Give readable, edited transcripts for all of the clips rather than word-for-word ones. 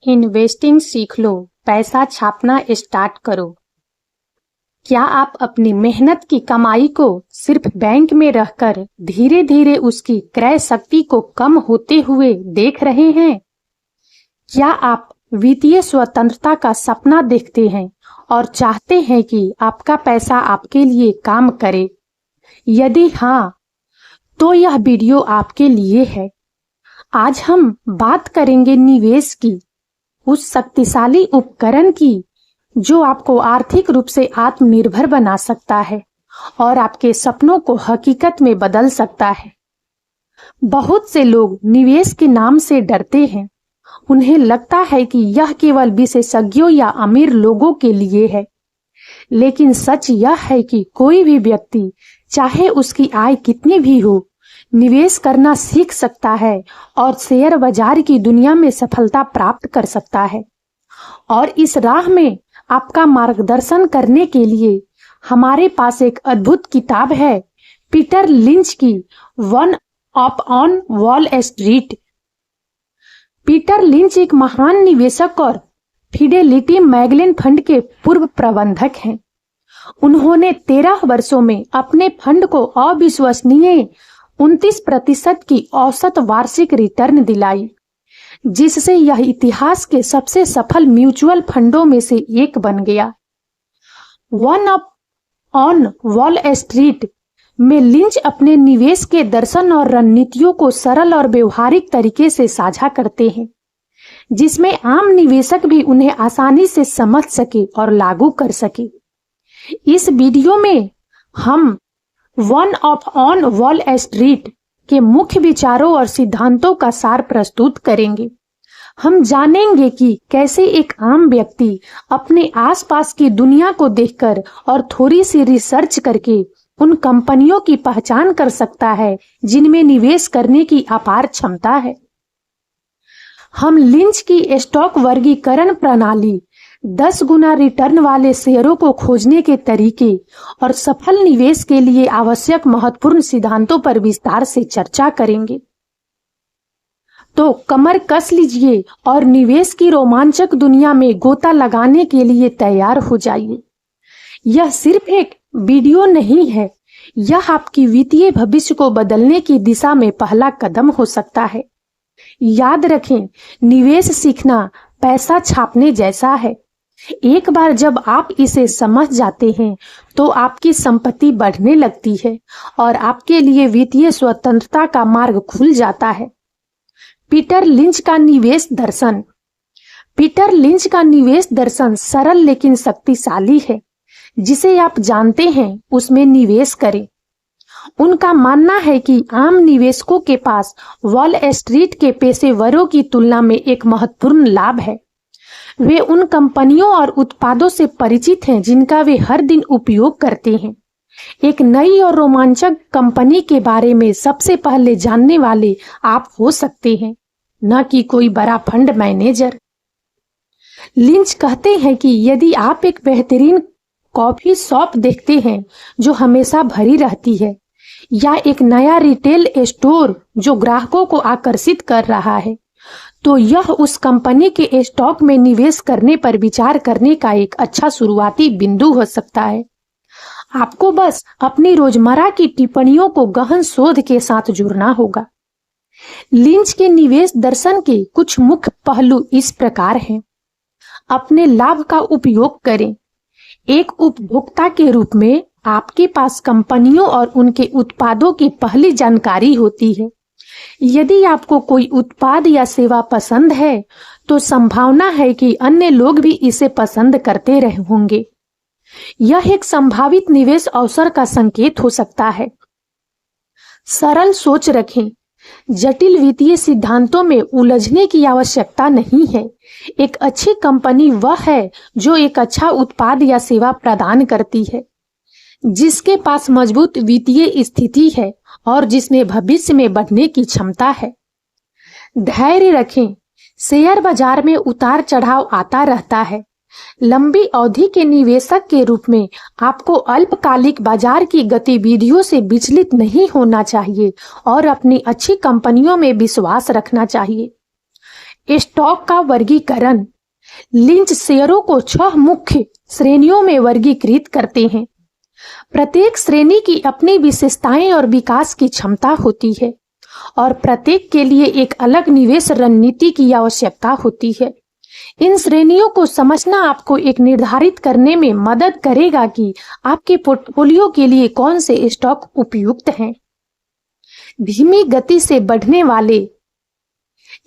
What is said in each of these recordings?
Investing सीख लो, पैसा छापना start करो। क्या आप अपनी मेहनत की कमाई को सिर्फ बैंक में रहकर धीरे धीरे उसकी क्रय शक्ति को कम होते हुए देख रहे हैं? क्या आप वित्तीय स्वतंत्रता का सपना देखते हैं और चाहते हैं कि आपका पैसा आपके लिए काम करे? यदि हाँ, तो यह वीडियो आपके लिए है। आज हम बात करेंगे निवेश की, उस शक्तिशाली उपकरण की जो आपको आर्थिक रूप से आत्मनिर्भर बना सकता है और आपके सपनों को हकीकत में बदल सकता है। बहुत से लोग निवेश के नाम से डरते हैं। उन्हें लगता है कि यह केवल विशेषज्ञों या अमीर लोगों के लिए है। लेकिन सच यह है कि कोई भी व्यक्ति, चाहे उसकी आय कितनी भी हो, निवेश करना सीख सकता है और शेयर बाजार की दुनिया में सफलता प्राप्त कर सकता है। और इस राह में आपका मार्गदर्शन करने के लिए हमारे पास एक अद्भुत किताब है, पीटर लिंच की one up on wall street. Peter lynch एक महान निवेशक और फिडेलिटी मैगलेन फंड के पूर्व प्रबंधक हैं। उन्होंने 13 वर्षों में अपने फंड को अविश्वसनीय 29% की औसत वार्षिक रिटर्न दिलाई, जिससे यह इतिहास के सबसे सफल म्यूचुअल फंडों में से एक बन गया। One up on wall street में लिंच अपने निवेश के दर्शन और रणनीतियों को सरल और व्यवहारिक तरीके से साझा करते हैं, जिसमें आम निवेशक भी उन्हें आसानी से समझ सके और लागू कर सके। इस वीडियो में हम one up on wall street के मुख्य विचारों और सिद्धांतों का सार प्रस्तुत करेंगे। हम जानेंगे कि कैसे एक आम व्यक्ति अपने आसपास की दुनिया को देखकर और थोड़ी सी रिसर्च करके उन कंपनियों की पहचान कर सकता है जिनमें निवेश करने की अपार क्षमता है। हम लिंच की स्टॉक वर्गीकरण प्रणाली, 10 गुना रिटर्न वाले शेयरों को खोजने के तरीके और सफल निवेश के लिए आवश्यक महत्वपूर्ण सिद्धांतों पर विस्तार से चर्चा करेंगे। तो कमर कस लीजिए और निवेश की रोमांचक दुनिया में गोता लगाने के लिए तैयार हो जाइए। यह सिर्फ एक वीडियो नहीं है, यह आपकी वित्तीय भविष्य को बदलने की दिशा में पहला कदम हो सकता है। याद रखें, निवेश सीखना पैसा छापने जैसा है। एक बार जब आप इसे समझ जाते हैं तो आपकी संपत्ति बढ़ने लगती है और आपके लिए वित्तीय स्वतंत्रता का मार्ग खुल जाता है। पीटर लिंच का निवेश दर्शन। पीटर लिंच का निवेश दर्शन सरल लेकिन शक्तिशाली है। जिसे आप जानते हैं उसमें निवेश करें। उनका मानना है कि आम निवेशकों के पास वॉल स्ट्रीट के पेशेवरों की तुलना में एक महत्वपूर्ण लाभ है। वे उन कंपनियों और उत्पादों से परिचित हैं जिनका वे हर दिन उपयोग करते हैं। एक नई और रोमांचक कंपनी के बारे में सबसे पहले जानने वाले आप हो सकते हैं, न कि कोई बड़ा फंड मैनेजर। लिंच कहते हैं कि यदि आप एक बेहतरीन कॉफी शॉप देखते हैं जो हमेशा भरी रहती है, या एक नया रिटेल स्टोर जो ग्राहकों को आकर्षित कर रहा है, तो यह उस कंपनी के स्टॉक में निवेश करने पर विचार करने का एक अच्छा शुरुआती बिंदु हो सकता है। आपको बस अपनी रोजमर्रा की टिप्पणियों को गहन शोध के साथ जुड़ना होगा। लिंच के निवेश दर्शन के कुछ मुख्य पहलू इस प्रकार हैं। अपने लाभ का उपयोग करें। एक उपभोक्ता के रूप में आपके पास कंपनियों और उनके उत्पादों की पहली जानकारी होती है। यदि आपको कोई उत्पाद या सेवा पसंद है तो संभावना है कि अन्य लोग भी इसे पसंद करते रहे होंगे। यह एक संभावित निवेश अवसर का संकेत हो सकता है। सरल सोच रखें। जटिल वित्तीय सिद्धांतों में उलझने की आवश्यकता नहीं है। एक अच्छी कंपनी वह है जो एक अच्छा उत्पाद या सेवा प्रदान करती है, जिसके पास मजबूत वित्तीय स्थिति है और जिसमें भविष्य में बढ़ने की क्षमता है। धैर्य रखें। शेयर बाजार में उतार चढ़ाव आता रहता है। लंबी अवधि के निवेशक के रूप में आपको अल्पकालिक बाजार की गतिविधियों से विचलित नहीं होना चाहिए और अपनी अच्छी कंपनियों में विश्वास रखना चाहिए। स्टॉक का वर्गीकरण। लिंच शेयरों को 6 मुख्य श्रेणियों में वर्गीकृत करते हैं। प्रत्येक श्रेणी की अपनी विशेषताएं और विकास की क्षमता होती है और प्रत्येक के लिए एक अलग निवेश रणनीति की आवश्यकता होती है। इन श्रेणियों को समझना आपको एक निर्धारित करने में मदद करेगा कि आपके पोर्टफोलियो के लिए कौन से स्टॉक उपयुक्त हैं। धीमी गति से बढ़ने वाले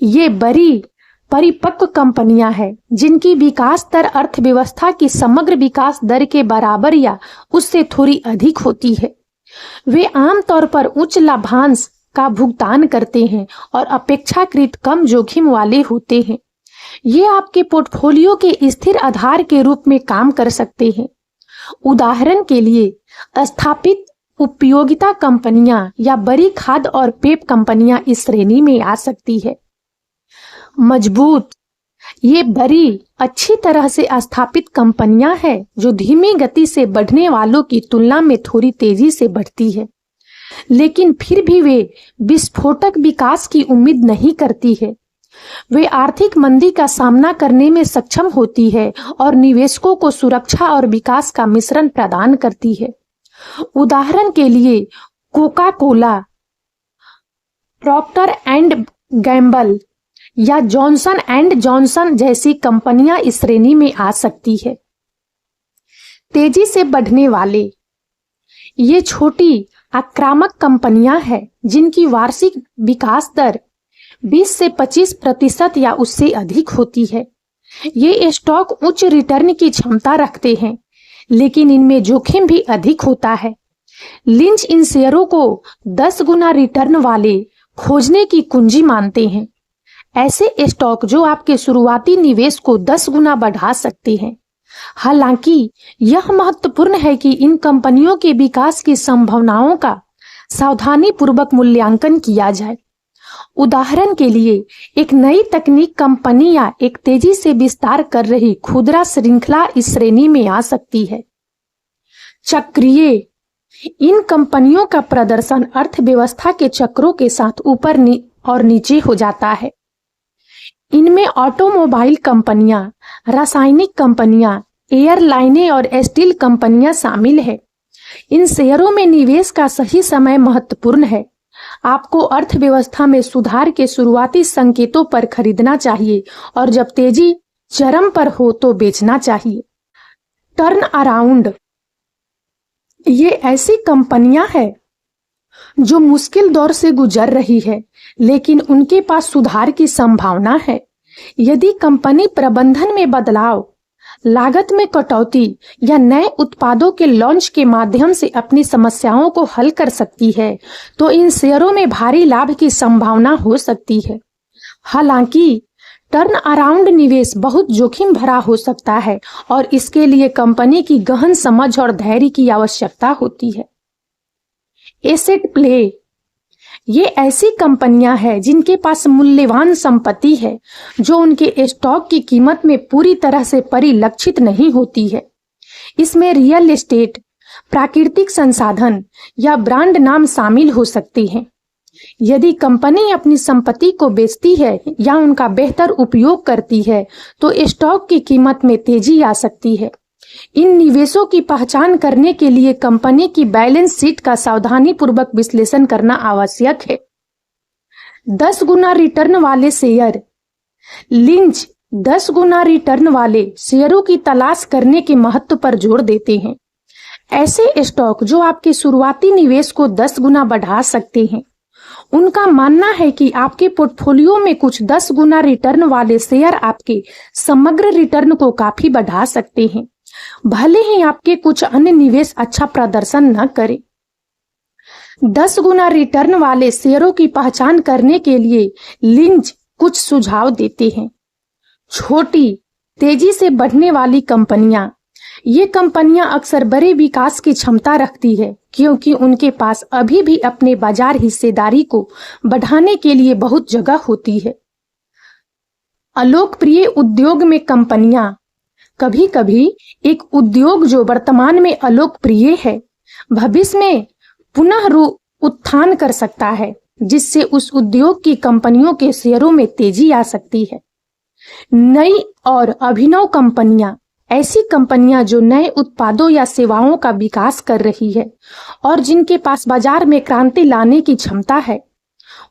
ये बड़ी परिपक्व कंपनियां हैं जिनकी विकास दर अर्थव्यवस्था की समग्र विकास दर के बराबर या उससे थोड़ी अधिक होती है। वे आमतौर पर उच्च लाभांश का भुगतान करते हैं और अपेक्षाकृत कम जोखिम वाले होते हैं। ये आपके पोर्टफोलियो के स्थिर आधार के रूप में काम कर सकते हैं। उदाहरण के लिए स्थापित उपयोगिता कंपनियां या बड़ी खाद्य और पेय कंपनियां इस श्रेणी में आ सकती है। मजबूत, ये बड़ी अच्छी तरह से स्थापित कंपनियां हैं जो धीमी गति से बढ़ने वालों की तुलना में थोड़ी तेजी से बढ़ती है, लेकिन फिर भी वे विस्फोटक विकास की उम्मीद नहीं करती है। वे आर्थिक मंदी का सामना करने में सक्षम होती है और निवेशकों को सुरक्षा और विकास का मिश्रण प्रदान करती है। उदाहरण के लिए Coca Cola, Procter and Gamble या जॉनसन एंड जॉनसन जैसी कंपनियां इस श्रेणी में आ सकती है। तेजी से बढ़ने वाले, ये छोटी आक्रामक कंपनियां हैं जिनकी वार्षिक विकास दर 20 से 25% या उससे अधिक होती है। ये स्टॉक उच्च रिटर्न की क्षमता रखते हैं, लेकिन इनमें जोखिम भी अधिक होता है। लिंच इन शेयरों को 10 गुना रिटर्न वाले खोजने की कुंजी मानते हैं। ऐसे स्टॉक जो आपके शुरुआती निवेश को 10 गुना बढ़ा सकते हैं। हालांकि यह महत्वपूर्ण है कि इन कंपनियों के विकास की संभावनाओं का सावधानी पूर्वक मूल्यांकन किया जाए। उदाहरण के लिए एक नई तकनीक कंपनी या एक तेजी से विस्तार कर रही खुदरा श्रृंखला इस श्रेणी में आ सकती है। चक्रीय, इन कंपनियों का प्रदर्शन अर्थव्यवस्था के चक्रों के साथ ऊपर और नीचे हो जाता है। इनमें ऑटोमोबाइल कंपनियां, रासायनिक कंपनियां, एयरलाइनें और स्टील कंपनियां शामिल है। इन शेयरों में निवेश का सही समय महत्वपूर्ण है। आपको अर्थव्यवस्था में सुधार के शुरुआती संकेतों पर खरीदना चाहिए और जब तेजी चरम पर हो तो बेचना चाहिए। टर्न अराउंड, ये ऐसी कंपनियां हैं जो मुश्किल दौर से गुजर रही है, लेकिन उनके पास सुधार की संभावना है। यदि कंपनी प्रबंधन में बदलाव, लागत में कटौती या नए उत्पादों के लॉन्च के माध्यम से अपनी समस्याओं को हल कर सकती है, तो इन शेयरों में भारी लाभ की संभावना हो सकती है। हालांकि टर्न अराउंड निवेश बहुत जोखिम भरा हो सकता है और इसके लिए कंपनी की गहन समझ और धैर्य की आवश्यकता होती है। एसेट प्ले, ये ऐसी कंपनियां हैं जिनके पास मूल्यवान संपत्ति है जो उनके स्टॉक की कीमत में पूरी तरह से परिलक्षित नहीं होती है। इसमें रियल एस्टेट, प्राकृतिक संसाधन या ब्रांड नाम शामिल हो सकते हैं। यदि कंपनी अपनी संपत्ति को बेचती है या उनका बेहतर उपयोग करती है तो स्टॉक की कीमत में तेजी आ सकती है। इन निवेशों की पहचान करने के लिए कंपनी की बैलेंस शीट का सावधानीपूर्वक विश्लेषण करना आवश्यक है। 10 गुना रिटर्न वाले शेयर, लिंच 10 गुना रिटर्न वाले शेयरों की तलाश करने के महत्व पर जोर देते हैं। ऐसे स्टॉक जो आपके शुरुआती निवेश को 10 गुना बढ़ा सकते हैं। उनका मानना है कि आपके पोर्टफोलियो में कुछ 10 गुना रिटर्न वाले शेयर आपके समग्र रिटर्न को काफी बढ़ा सकते हैं, भले ही आपके कुछ अन्य निवेश अच्छा प्रदर्शन न करें। 10 गुना रिटर्न वाले शेयरों की पहचान करने के लिए लिंच कुछ सुझाव देते हैं। छोटी, तेजी से बढ़ने वाली कंपनियां, ये कंपनियां अक्सर बड़े विकास की क्षमता रखती है क्योंकि उनके पास अभी भी अपने बाजार हिस्सेदारी को बढ़ाने के लिए बहुत जगह होती है। अलोकप्रिय उद्योग में कंपनियां, कभी कभी एक उद्योग जो वर्तमान में अलोकप्रिय है भविष्य में पुनः उत्थान कर सकता है, जिससे उस उद्योग की कंपनियों के शेयरों में तेजी आ सकती है। नई और अभिनव कंपनियां ऐसी कंपनियां जो नए उत्पादों या सेवाओं का विकास कर रही है और जिनके पास बाजार में क्रांति लाने की क्षमता है,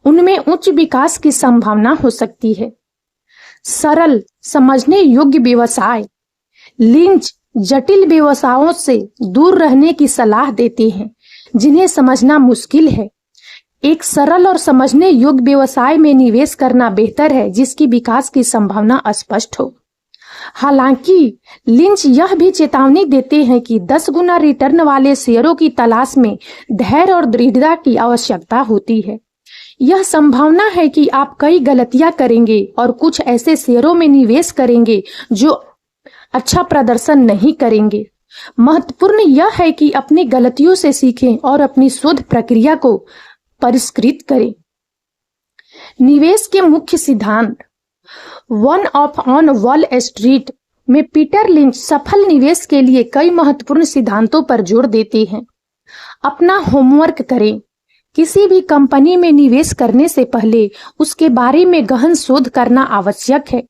उनमें उच्च विकास की संभावना हो सकती है। सरल समझने योग्य व्यवसाय। लिंच जटिल व्यवसायों से दूर रहने की सलाह देते हैं जिन्हें समझना मुश्किल है। एक सरल और समझने योग्य व्यवसाय में निवेश करना बेहतर है जिसकी विकास की संभावना अस्पष्ट हो। हालांकि लिंच यह भी चेतावनी देते हैं कि 10 गुना रिटर्न वाले शेयरों की तलाश में धैर्य और दृढ़ता की आवश्यकता होती है। यह संभावना है कि आप कई गलतियां करेंगे और कुछ ऐसे शेयरों में निवेश करेंगे जो अच्छा प्रदर्शन नहीं करेंगे। महत्वपूर्ण यह है कि अपनी गलतियों से सीखें और अपनी शोध प्रक्रिया को परिष्कृत करें। निवेश के मुख्य सिद्धांत। One of on wall street में पीटर लिंच सफल निवेश के लिए कई महत्वपूर्ण सिद्धांतों पर जोर देते हैं। अपना होमवर्क करें। किसी भी कंपनी में निवेश करने से पहले उसके बारे में गहन शोध करना आवश्यक है।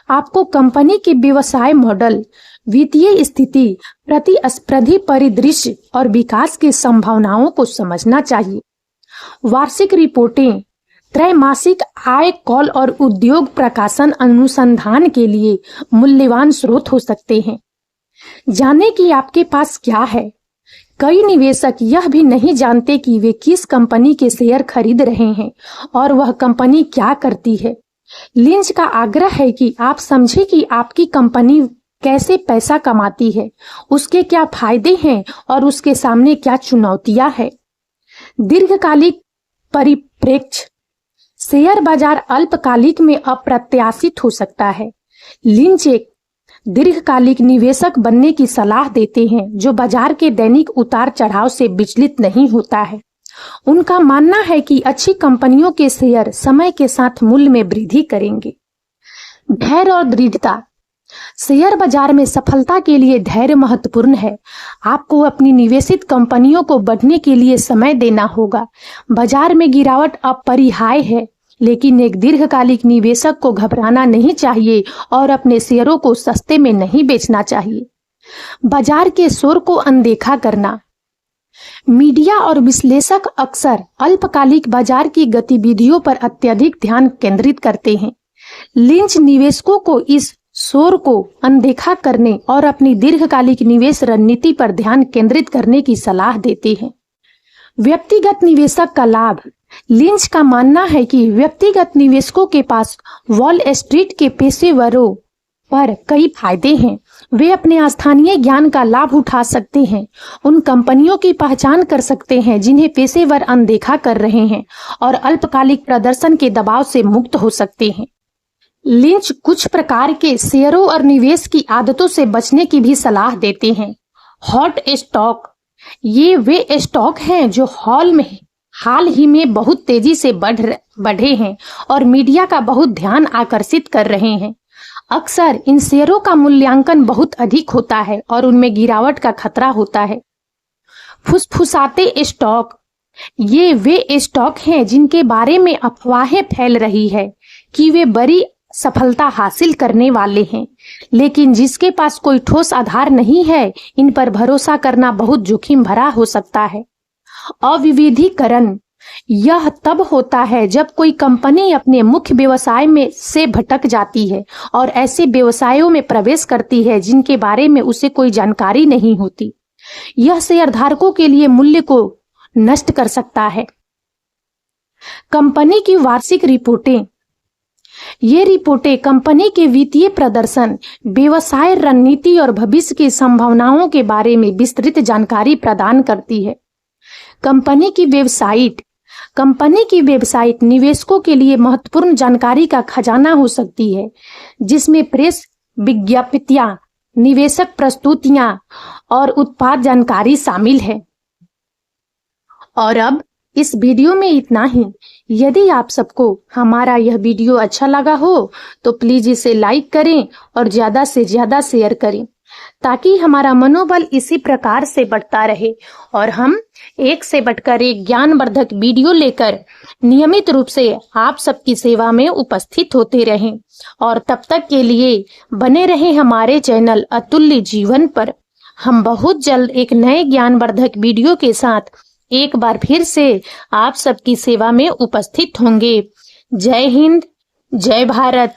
आपको कंपनी के व्यवसाय मॉडल, वित्तीय स्थिति, प्रतिस्पर्धी परिदृश्य और विकास की संभावनाओं को समझना चाहिए। वार्षिक रिपोर्टें, त्रैमासिक आय कॉल और उद्योग प्रकाशन अनुसंधान के लिए मूल्यवान स्रोत हो सकते हैं। जाने कि आपके पास क्या है। कई निवेशक यह भी नहीं जानते कि वे किस कंपनी के शेयर खरीद रहे हैं और वह कंपनी क्या करती है। लिंच का आग्रह है कि आप समझें कि आपकी कंपनी कैसे पैसा कमाती है, उसके क्या फायदे हैं और उसके सामने क्या चुनौतियां हैं। दीर्घकालिक परिप्रेक्ष्य। शेयर बाजार अल्पकालिक में अप्रत्याशित हो सकता है। लिंच एक दीर्घकालिक निवेशक बनने की सलाह देते हैं जो बाजार के दैनिक उतार चढ़ाव से विचलित नहीं होता है। उनका मानना है कि अच्छी कंपनियों के शेयर समय के साथ मूल्य में वृद्धि करेंगे। धैर्य और दृढ़ता। शेयर बाजार में सफलता के लिए धैर्य महत्वपूर्ण है। आपको अपनी निवेशित कंपनियों को बढ़ने के लिए समय देना होगा। बाजार में गिरावट अपरिहार्य है, लेकिन एक दीर्घकालिक निवेशक को घबराना नहीं चाहिए और अपने शेयरों को सस्ते में नहीं बेचना चाहिए। बाजार के शोर को अनदेखा करना। मीडिया और विश्लेषक अक्सर अल्पकालिक बाजार की गतिविधियों पर अत्यधिक ध्यान केंद्रित करते हैं। लिंच निवेशकों को इस शोर को अनदेखा करने और अपनी दीर्घकालिक निवेश रणनीति पर ध्यान केंद्रित करने की सलाह देते हैं। व्यक्तिगत निवेशक का लाभ। लिंच का मानना है कि व्यक्तिगत निवेशकों के पास वॉल स्ट्रीट के पेशेवरों पर कई फायदे हैं। वे अपने स्थानीय ज्ञान का लाभ उठा सकते हैं, उन कंपनियों की पहचान कर सकते हैं जिन्हें पेशेवर अनदेखा कर रहे हैं और अल्पकालिक प्रदर्शन के दबाव से मुक्त हो सकते हैं। लिंच कुछ प्रकार के शेयरों और निवेश की आदतों से बचने की भी सलाह देते हैं। Hot stock. ये वे स्टॉक हैं जो हाल ही में बहुत तेजी से बढ़े हैं और मीडिया का बहुत ध्यान आकर्षित कर रहे हैं। अक्सर इन शेयरों का मूल्यांकन बहुत अधिक होता है और उनमें गिरावट का खतरा होता है। फुसफुसाते स्टॉक। ये वे स्टॉक हैं जिनके बारे में अफवाहें फैल रही है कि वे बड़ी सफलता हासिल करने वाले हैं, लेकिन जिसके पास कोई ठोस आधार नहीं है, इन पर भरोसा करना बहुत जोखिम भरा हो सकता है। अविविधीकरण। यह तब होता है जब कोई कंपनी अपने मुख्य व्यवसाय में से भटक जाती है और ऐसे व्यवसायों में प्रवेश करती है जिनके बारे में उसे कोई जानकारी नहीं होती। यह शेयरधारकों के लिए मूल्य को नष्ट कर सकता है। कंपनी की वार्षिक रिपोर्टें। ये रिपोर्टें कंपनी के वित्तीय प्रदर्शन, व्यवसाय रणनीति और भविष्य की संभावनाओं के बारे में विस्तृत जानकारी प्रदान करती है। कंपनी की वेबसाइट। कंपनी की वेबसाइट निवेशकों के लिए महत्वपूर्ण जानकारी का खजाना हो सकती है, जिसमें प्रेस विज्ञप्तियां, निवेशक प्रस्तुतियां और उत्पाद जानकारी शामिल है। और अब इस वीडियो में इतना ही। यदि आप सबको हमारा यह वीडियो अच्छा लगा हो तो प्लीज इसे लाइक करें और ज्यादा से ज्यादा शेयर करें। ताकि हमारा मनोबल इसी प्रकार से बढ़ता रहे और हम एक से बढ़कर एक ज्ञानवर्धक वीडियो लेकर नियमित रूप से आप सबकी सेवा में उपस्थित होते रहें। और तब तक के लिए बने रहें हमारे चैनल अतुल्य जीवन पर। हम बहुत जल्द एक नए ज्ञानवर्धक वीडियो के साथ एक बार फिर से आप सबकी सेवा में उपस्थित होंगे। जय हिंद, जय भारत।